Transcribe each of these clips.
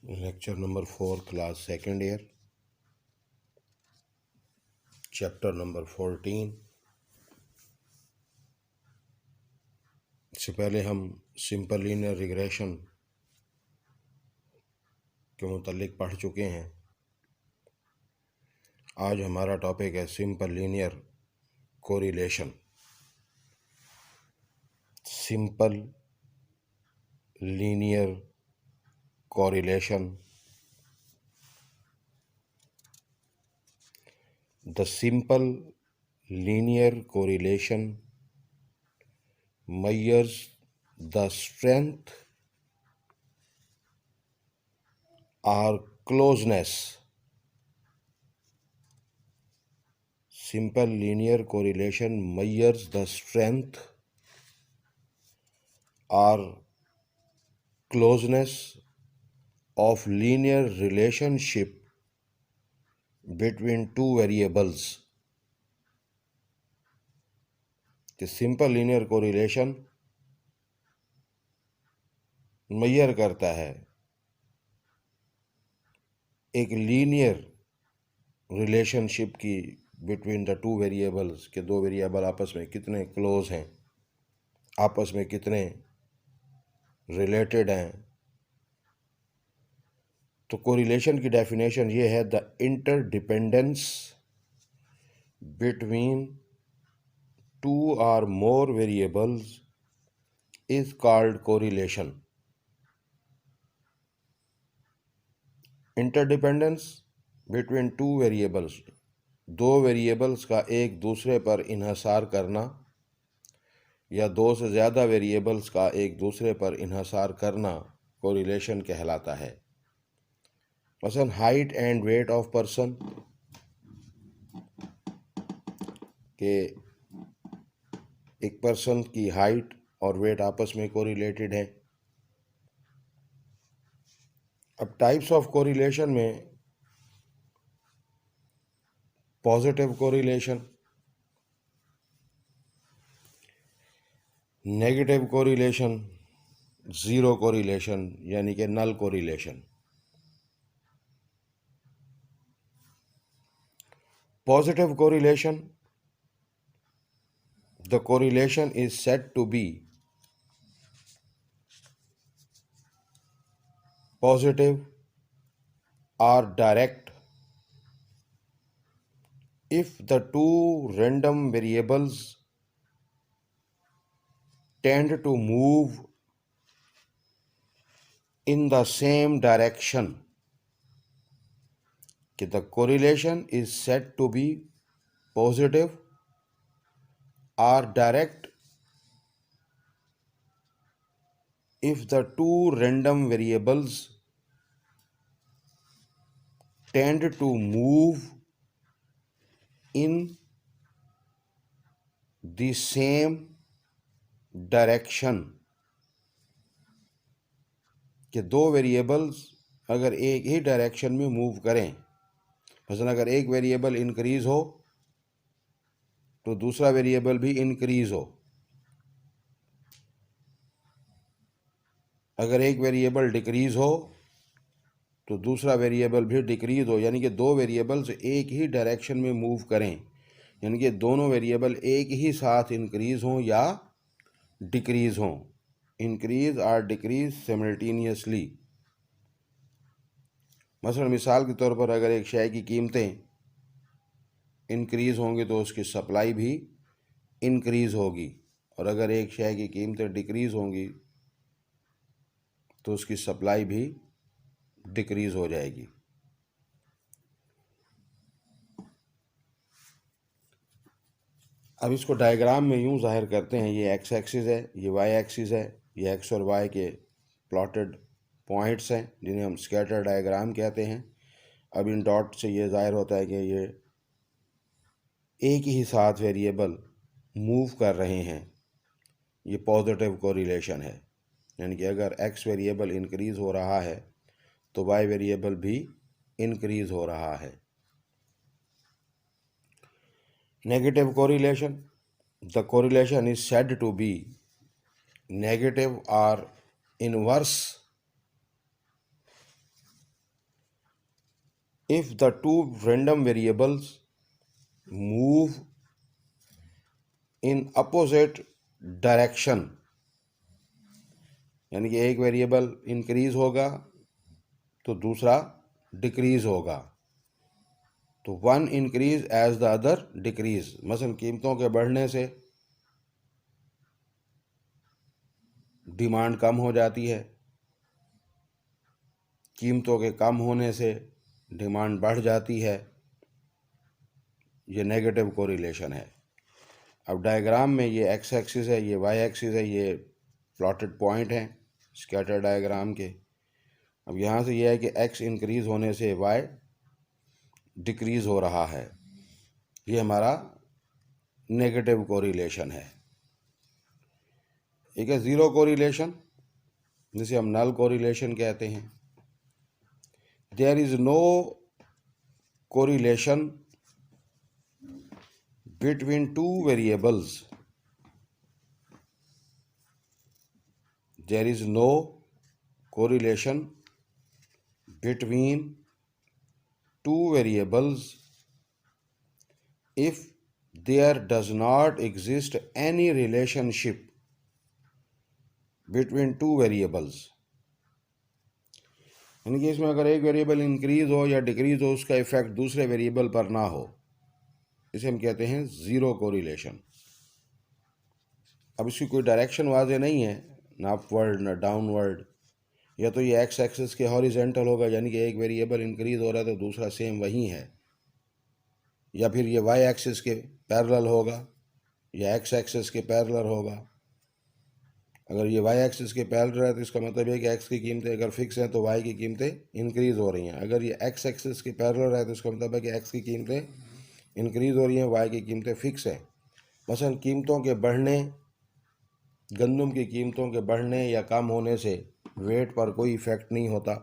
Lecture number 4, class second year, chapter number 14। इससे पहले हम सिंपल लीनियर रिग्रेशन के मुतालिक पढ़ चुके हैं। आज हमारा टॉपिक है simple linear correlation. Simple linear correlation. The simple linear correlation measures the strength or closeness. Simple linear correlation measures the strength or closeness of linear relationship between two variables. The simple linear correlation measure करता है एक linear relationship की between the two variables के दो variable आपस में कितने close हैं, आपस में कितने रिलेटेड हैं। तो कोरिलेशन की डेफिनेशन ये है, द इंटरडिपेंडेंस बिटवीन टू और मोर variables is called correlation. Interdependence between two variables, दो वेरिएबल्स का एक दूसरे पर इन्हसार करना या दो से ज़्यादा वेरिएबल्स का एक दूसरे पर इन्हसार करना कोरिलेशन कहलाता है। मसलन height and weight of person के एक पर्सन की हाइट और वेट आपस में कोरिलेटेड है। अब टाइप्स ऑफ कोरिलेशन में positive correlation, negative correlation, zero correlation यानी कि नल correlation. Positive correlation, the correlation is said to be positive or direct if the two random variables tend to move in the same direction. कि the correlation is said to be positive or direct if the two random variables tend to move in the same direction। कि दो variables अगर एक ही direction में move करें, मसलन अगर एक वेरिएबल इंक्रीज हो तो दूसरा वेरिएबल भी इंक्रीज हो, अगर एक वेरिएबल डिक्रीज हो तो दूसरा वेरिएबल भी डिक्रीज हो, यानी कि दो वेरिएबल्स एक ही डायरेक्शन में मूव करें, यानी कि दोनों वेरिएबल एक ही साथ इंक्रीज हों या डिक्रीज हों, इंक्रीज और डिक्रीज सिमल्टेनियसली। मसलन मिसाल के तौर पर अगर एक शय की कीमतें इंक्रीज़ होंगी तो उसकी सप्लाई भी इंक्रीज़ होगी, और अगर एक शय की कीमतें डिक्रीज़ होंगी तो उसकी सप्लाई भी डिक्रीज़ हो जाएगी। अब इसको डायग्राम में यूँ ज़ाहिर करते हैं, ये एक्स एक्सिस है, ये वाई एक्सिस है, ये एक्स और वाई के प्लॉटेड पॉइंट्स हैं जिन्हें हम स्कैटर डायग्राम कहते हैं। अब इन डॉट से ये ज़ाहिर होता है कि ये एक ही साथ वेरिएबल मूव कर रहे हैं, ये पॉजिटिव कोरिलेशन है। यानी कि अगर एक्स वेरिएबल इंक्रीज़ हो रहा है तो वाई वेरिएबल भी इंक्रीज़ हो रहा है। Negative correlation, the correlation is said to be negative और inverse if the two random variables move in opposite direction, यानी कि एक वेरिएबल इंक्रीज होगा तो दूसरा डिक्रीज होगा, तो one increase as the other decrease. मसलन कीमतों के बढ़ने से डिमांड कम हो जाती है, कीमतों के कम होने से डिमांड बढ़ जाती है। ये नेगेटिव कोरिलेशन है। अब डायग्राम में ये एक्स एक्सिस है, ये वाई एक्सिस है, ये प्लॉटेड पॉइंट हैं स्कैटर डायग्राम के। अब यहाँ से ये है कि एक्स इंक्रीज होने से वाई डिक्रीज हो रहा है, ये हमारा नेगेटिव कोरिलेशन है। एक है ज़ीरो कोरिलेशन, जिसे हम नल कोरिलेशन कहते हैं। There is no correlation between two variables. There is no correlation between two variables if there does not exist any relationship between two variables. यानी कि इसमें अगर एक वेरिएबल इंक्रीज हो या डिक्रीज हो, उसका इफेक्ट दूसरे वेरिएबल पर ना हो, इसे हम कहते हैं ज़ीरो कोरिलेशन। अब इसकी कोई डायरेक्शन वाज़ेह नहीं है, ना अपवर्ड ना डाउनवर्ड। या तो ये एक्स एक्सिस के हॉरिजेंटल होगा, यानी कि एक वेरिएबल इंक्रीज हो रहा है तो दूसरा सेम वही है, या फिर ये वाई एक्सिस के पैरेलल होगा या एक्स एक्सिस के पैरेलल होगा। अगर ये वाई एक्सिस के पैरेलल है तो इसका मतलब है कि एक्स की कीमतें अगर फिक्स हैं तो वाई की कीमतें इंक्रीज हो रही हैं। अगर ये एक्स एक्सिस के पैरेलल है तो इसका मतलब है कि एक्स की कीमतें इंक्रीज हो रही हैं, वाई की कीमतें फिक्स हैं। मसलन कीमतों के बढ़ने, गंदम की कीमतों के बढ़ने या कम होने से वेट पर कोई इफेक्ट नहीं होता,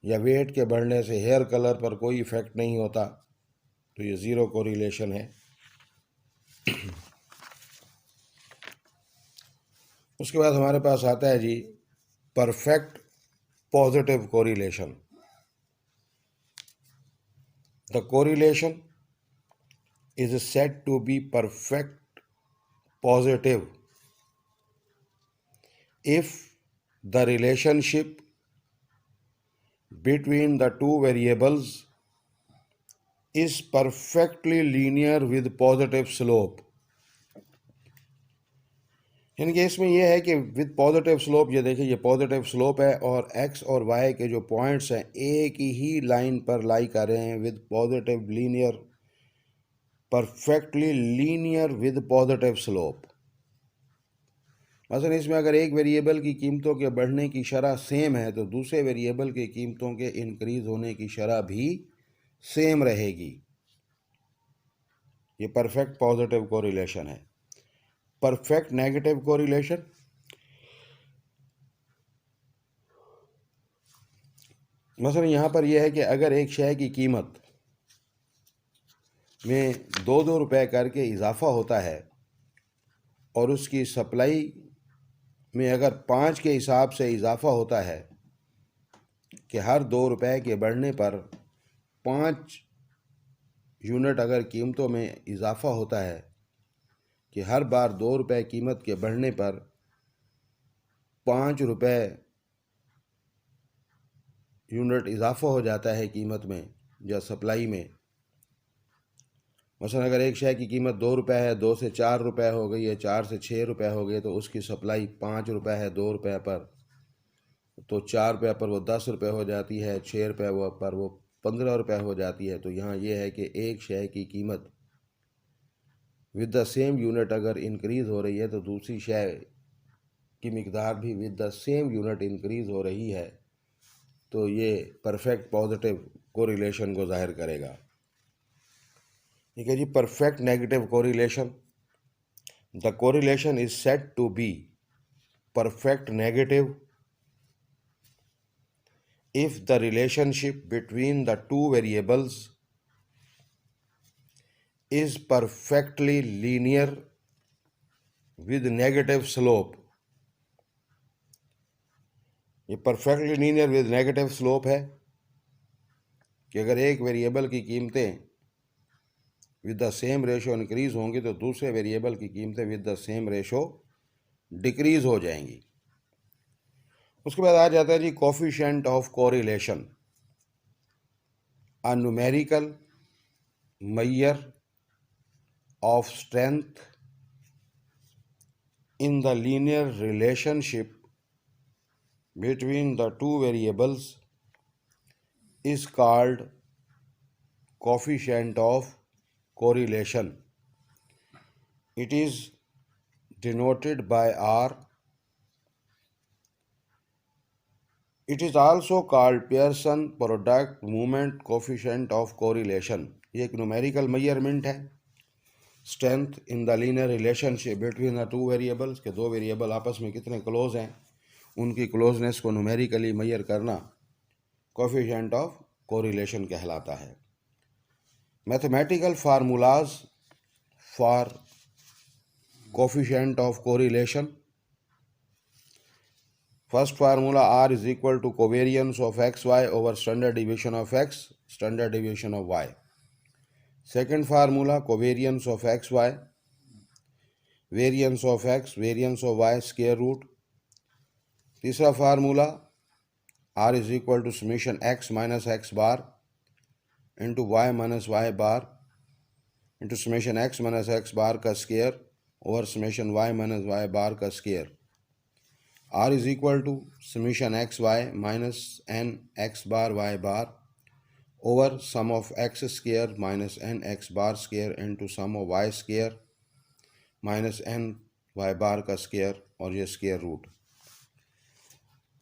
या वेट के बढ़ने से हेयर कलर पर कोई इफेक्ट नहीं होता, तो ये ज़ीरो कोरिलेशन है। उसके बाद हमारे पास आता है जी perfect positive correlation. The correlation is said to be perfect positive if the relationship between the two variables is perfectly linear with positive slope। यानी कि इसमें यह है कि विद पॉजिटिव स्लोप, ये देखिए ये पॉजिटिव स्लोप है और एक्स और वाई के जो पॉइंट्स हैं एक ही लाइन पर लाई कर रहे हैं with positive linear, perfectly linear with positive slope. मसलन इसमें अगर एक वेरिएबल की कीमतों के बढ़ने की शरह सेम है तो दूसरे वेरिएबल की कीमतों के इंक्रीज होने की शरह भी सेम रहेगी। ये परफेक्ट पॉजिटिव कोरिलेशन है। परफेक्ट नेगेटिव कोरिलेशन, मसलन यहाँ पर यह है कि अगर एक शय की कीमत में 2-2 रुपए करके इजाफा होता है और उसकी सप्लाई में अगर 5 के हिसाब से इजाफा होता है कि हर 2 रुपए के बढ़ने पर 5 यूनिट अगर कीमतों में इजाफा होता है, कि हर बार 2 रुपए कीमत के बढ़ने पर 5 रुपए यूनिट इजाफा हो जाता है कीमत में या सप्लाई में। मसलन अगर एक शय की कीमत 2 रुपए है, 2 से 4 रुपए हो गई है, 4 से 6 रुपए हो गए, तो उसकी सप्लाई 5 रुपए है 2 रुपए पर, तो 4 रुपये पर वो 10 रुपये हो जाती है, 6 रुपये पर वो 15 रुपये हो जाती है। तो यहाँ ये है कि एक शय की कीमत विद द सेम यूनिट अगर इंक्रीज़ हो रही है तो दूसरी शय की मिकदार भी with the same unit increase हो रही है, तो ये परफेक्ट पॉजिटिव कोरिलेशन को ज़ाहिर करेगा। ठीक है जी। Perfect negative correlation, the correlation is said to be perfect negative if the relationship between the two variables is perfectly linear with negative slope। ये perfectly linear with negative slope है कि अगर एक वेरिएबल की कीमतें with the same ratio increase होंगी तो दूसरे वेरिएबल की कीमतें with the same ratio decrease हो जाएंगी। उसके बाद आ जाता है जी coefficient of correlation, a numerical measure of strength in the linear relationship between the two variables is called coefficient of correlation. It is denoted by R. It is also called Pearson product moment coefficient of correlation. ये एक numerical measurement है strength in the linear relationship between the two variables के दो variable आपस में कितने close हैं, उनकी क्लोजनेस को न्यूमेरिकली मेजर करना कोफिशिएंट ऑफ कोरिलेशन कहलाता है। Mathematical formulas for coefficient of correlation. First formula R is equal to covariance of xy over standard deviation of x, standard deviation of y. Second formula covariance of xy, variance of x, variance of y square root. तीसरा formula R is equal to summation x minus x bar into y minus y bar into summation x minus x bar का square over summation y minus y bar का square. R is equal to summation xy minus n x bar y bar over sum of x square minus n x bar square into sum of y square minus n y bar का square और ये square root.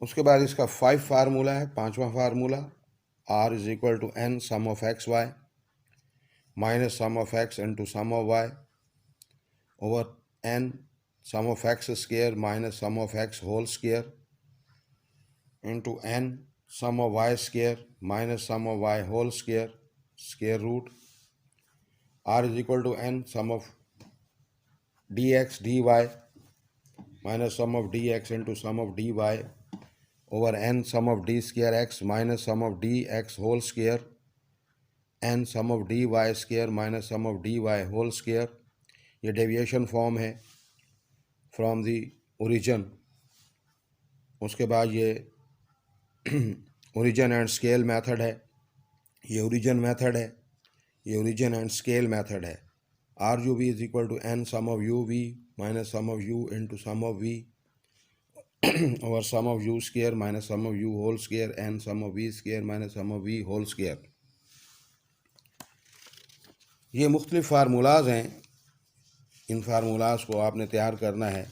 उसके बाद इसका 5 formula है, पांचवा formula R is equal to n sum of xy minus sum of x into sum of y over n sum of x square minus sum of x whole square into n sum of y square minus sum of y whole square square root। R is equal to n sum of dx dy minus sum of dx into sum of dy over n sum of d square x minus sum of dx whole square n sum of dy square minus sum of dy whole square। ये deviation form है from the origin. उसके बाद ये origin and scale method है, ये origin method है, ये origin and scale method है। R U V is equal to N sum of U V minus sum of U into sum of V और sum of U square minus sum of U whole square N sum of V square minus sum of V whole square. ये मुख्तलिफ formulas हैं, इन formulas को आपने तैयार करना है।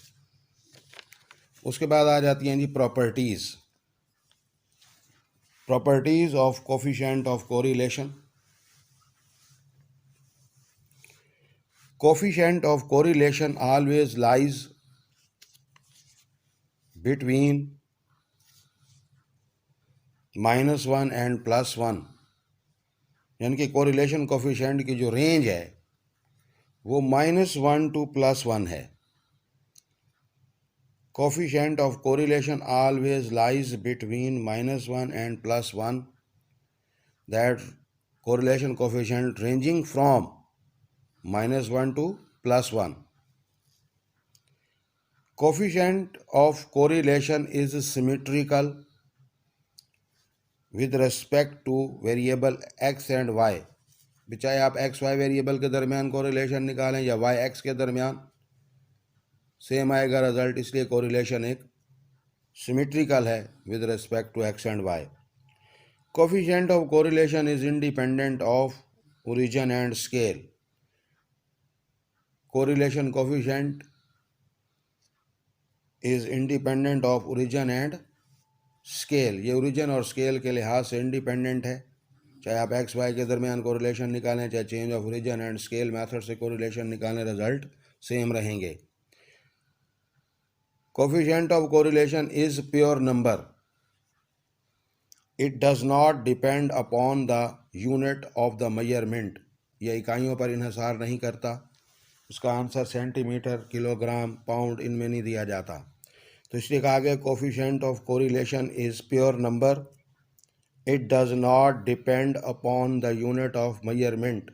उसके बाद आ जाती हैं जी properties, properties of coefficient of correlation. Coefficient of correlation always lies between -1 and +1, यानी कि कोरिलेशन कोफिशिएंट की जो रेंज है वो -1 to +1 है। Coefficient of correlation always lies between -1 and +1, that correlation coefficient ranging from -1 to +1. Coefficient of correlation is symmetrical with respect to variable x and y। चाहे आप x Y variable के दरमियान correlation निकालें या Y x के दरमियान, same आएगा result, इसलिए कोरिलेशन एक सिमेट्रिकल है with respect to X and Y. Coefficient of correlation is independent of origin and scale. Correlation coefficient is independent of origin and scale. ये ओरिजिन और स्केल के लिहाज से इंडिपेंडेंट है, चाहे आप एक्स वाई के दरमियान कोरिलेशन निकालें, चाहे change of origin and scale method से कोरिलेशन निकालें, रिजल्ट सेम रहेंगे। Coefficient of correlation is pure number, it does not depend upon the unit of the measurement. यह इकाइयों पर इन्हिसार नहीं करता, उसका आंसर सेंटीमीटर, किलोग्राम, पाउंड इनमें नहीं दिया जाता। तो इसलिए कहा गया coefficient of correlation is pure number, it does not depend upon the unit of measurement,